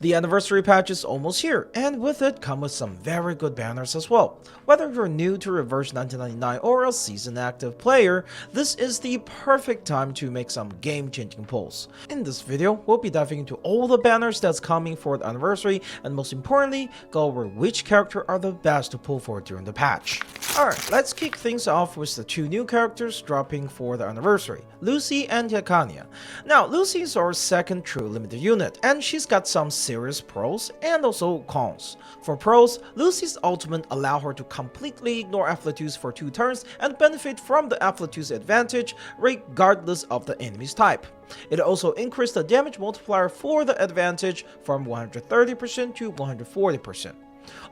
The anniversary patch is almost here, and with it come with some very good banners as well. Whether you're new to Reverse 1999 or a seasoned active player, this is the perfect time to make some game-changing pulls. In this video, we'll be diving into all the banners that's coming for the anniversary, and most importantly, go over which character are the best to pull for during the patch. Alright, let's kick things off with the two new characters dropping for the anniversary, Lucy and Kakania. Now, Lucy is our second true limited unit, and she's got some serious pros and also cons. For pros, Lucy's ultimate allow her to completely ignore Afflatus for 2 turns and benefit from the Afflatus advantage regardless of the enemy's type. It also increased the damage multiplier for the advantage from 130% to 140%.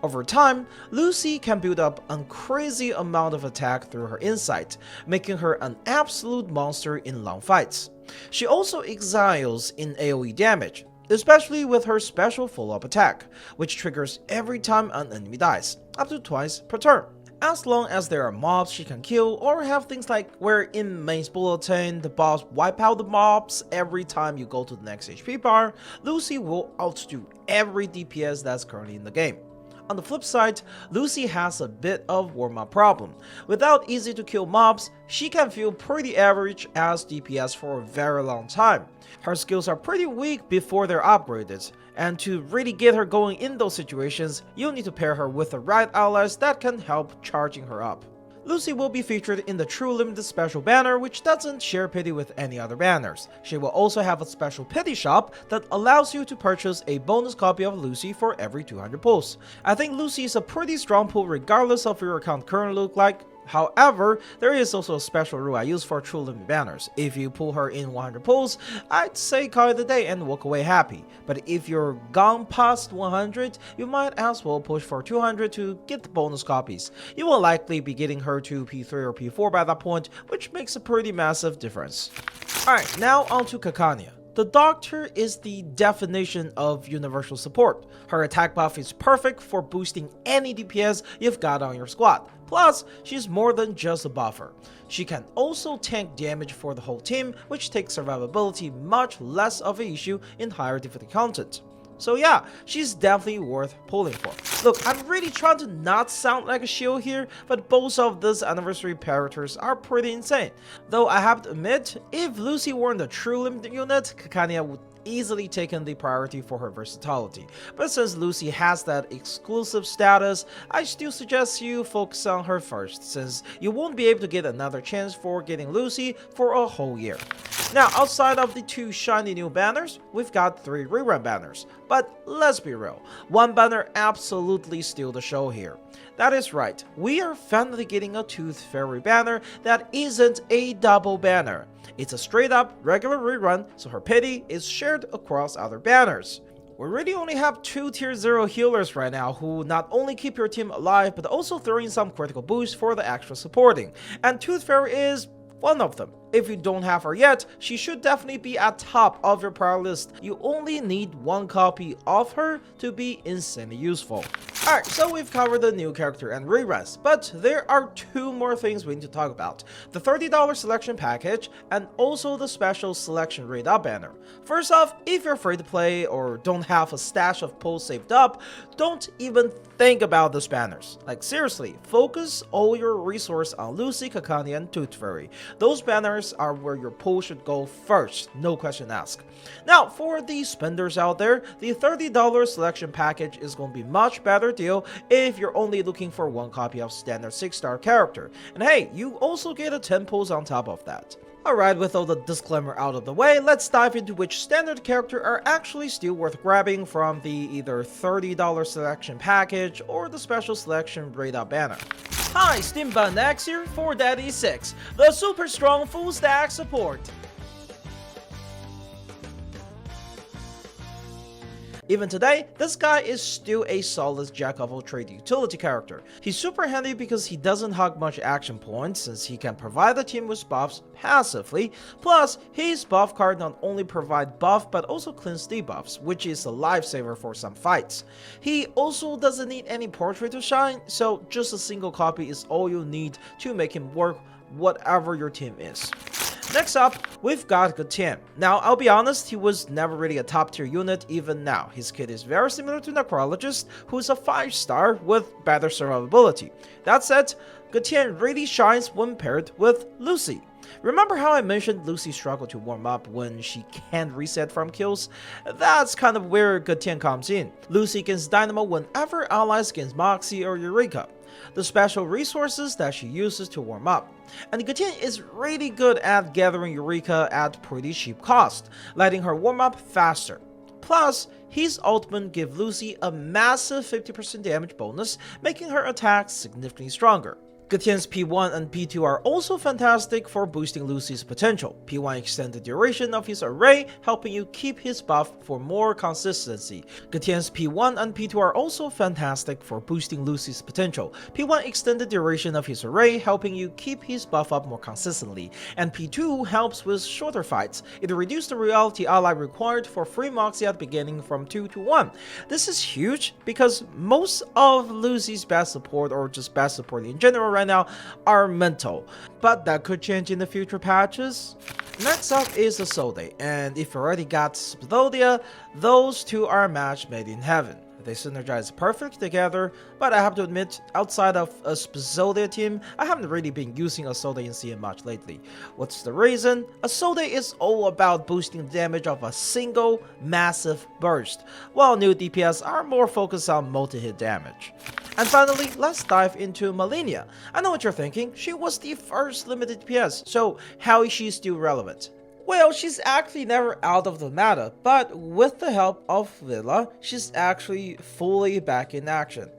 Over time, Lucy can build up a crazy amount of attack through her insight, making her an absolute monster in long fights. She also exiles in AoE damage, especially with her special follow-up attack, which triggers every time an enemy dies, up to twice per turn. As long as there are mobs she can kill, or have things like where in Main's Bulletin the boss wipe out the mobs every time you go to the next HP bar, Lucy will outdo every DPS that's currently in the game. On the flip side, Lucy has a bit of warm-up problem. Without easy to kill mobs, she can feel pretty average as DPS for a very long time. Her skills are pretty weak before they're upgraded, and to really get her going in those situations, you'll need to pair her with the right allies that can help charging her up. Lucy will be featured in the True Limited Special banner, which doesn't share pity with any other banners. She will also have a special pity shop that allows you to purchase a bonus copy of Lucy for every 200 pulls. I think Lucy is a pretty strong pull regardless of your account currently look like. However, there is also a special rule I use for True Limit banners. If you pull her in 100 pulls, I'd say call it a day and walk away happy. But if you're gone past 100, you might as well push for 200 to get the bonus copies. You will likely be getting her to P3 or P4 by that point, which makes a pretty massive difference. Alright, now on to Kakania. The Doctor is the definition of universal support. Her attack buff is perfect for boosting any DPS you've got on your squad. Plus, she's more than just a buffer. She can also tank damage for the whole team, which takes survivability much less of an issue in higher difficulty content. So yeah, she's definitely worth pulling for. Look, I'm really trying to not sound like a shield here, but both of these anniversary characters are pretty insane. Though I have to admit, if Lucy weren't a true limited unit, Kakania would easily taken the priority for her versatility. But since Lucy has that exclusive status, I still suggest you focus on her first, since you won't be able to get another chance for getting Lucy for a whole year. Now, outside of the 2 shiny new banners, we've got 3 rerun banners. But let's be real, one banner absolutely steals the show here. That is right, we are finally getting a Tooth Fairy banner that isn't a double banner. It's a straight up regular rerun, so her pity is shared across other banners. We really only have 2 tier 0 healers right now who not only keep your team alive but also throw in some critical boosts for the extra supporting, and Tooth Fairy is one of them. If you don't have her yet, she should definitely be at top of your priority list. You only need 1 copy of her to be insanely useful. Alright, so we've covered the new character and reruns, but there are 2 more things we need to talk about. The $30 selection package and also the special selection rate up banner. First off, if you're afraid to play or don't have a stash of pulls saved up, don't even think about these banners. Like seriously, focus all your resource on Lucy, Kakania, and Tooth Fairy. Those banners are where your pull should go first, no question asked. Now, for the spenders out there, the $30 selection package is going to be much better deal if you're only looking for 1 copy of standard 6-star character. And hey, you also get a 10 pulls on top of that. Alright, with all the disclaimer out of the way, let's dive into which standard character are actually still worth grabbing from the either $30 selection package or the special selection rate up banner. Hi, Steambun X here for Daddy 6, the super strong full stack support. Even today, this guy is still a solid jack of all trade utility character. He's super handy because he doesn't hog much action points since he can provide the team with buffs passively, plus his buff card not only provide buff but also cleanse debuffs, which is a lifesaver for some fights. He also doesn't need any portrait to shine, so just a single copy is all you need to make him work whatever your team is. Next up, we've got Gutian. Now, I'll be honest, he was never really a top tier unit even now. His kit is very similar to Necrologist, who's a 5-star with better survivability. That said, Gutian really shines when paired with Lucy. Remember how I mentioned Lucy struggled to warm up when she can't reset from kills? That's kind of where Gutian comes in. Lucy gains Dynamo whenever allies gains Moxie or Eureka, the special resources that she uses to warm up. And Gutian is really good at gathering Eureka at pretty cheap cost, letting her warm up faster. Plus, his ultimate gives Lucy a massive 50% damage bonus, making her attacks significantly stronger. Gutian's P1 and P2 are also fantastic for boosting Lucy's potential. P1 extends the duration of his array, helping you keep his buff for more consistency. Gutian's P1 and P2 are also fantastic for boosting Lucy's potential. P1 extends the duration of his array, helping you keep his buff up more consistently. And P2 helps with shorter fights. It reduces the reality ally required for free Moxie at the beginning from 2 to 1. This is huge because most of Lucy's best support, or just best support in general right now, are mental, but that could change in the future patches. Next up is Asode, and if you already got Spithodia, those two are a match made in heaven. They synergize perfectly together, but I have to admit, outside of a Spithodia team, I haven't really been using Asode in CM much lately. What's the reason? Asode is all about boosting the damage of a single massive burst, while new DPS are more focused on multi-hit damage. And finally, let's dive into Malenia. I know what you're thinking, she was the first limited DPS, so how is she still relevant? Well, she's actually never out of the meta, but with the help of Villa, she's actually fully back in action.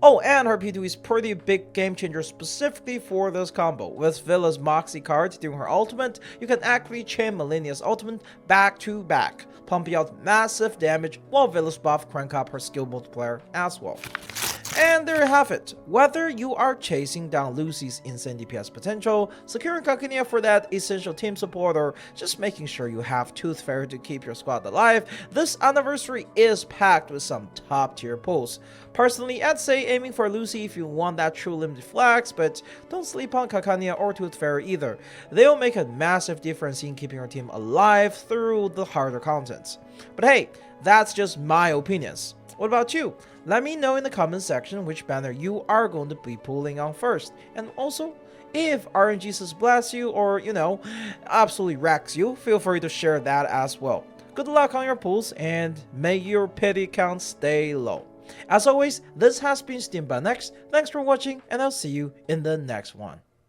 Oh, and her P2 is pretty big game changer specifically for this combo. With Villa's Moxie card during her ultimate, you can actually chain Malenia's ultimate back to back, pumping out massive damage while Villa's buff crank up her skill multiplier as well. And there you have it. Whether you are chasing down Lucy's insane DPS potential, securing Kakania for that essential team support, or just making sure you have Tooth Fairy to keep your squad alive, this anniversary is packed with some top tier pulls. Personally, I'd say aiming for Lucy if you want that true limited flex, but don't sleep on Kakania or Tooth Fairy either. They'll make a massive difference in keeping your team alive through the harder contents. But hey, that's just my opinions. What about you? Let me know in the comment section which banner you are going to be pulling on first. And also, if RNG bless you or, absolutely wrecks you, feel free to share that as well. Good luck on your pulls and may your pity count stay low. As always, this has been SteamBanX. Thanks for watching and I'll see you in the next one.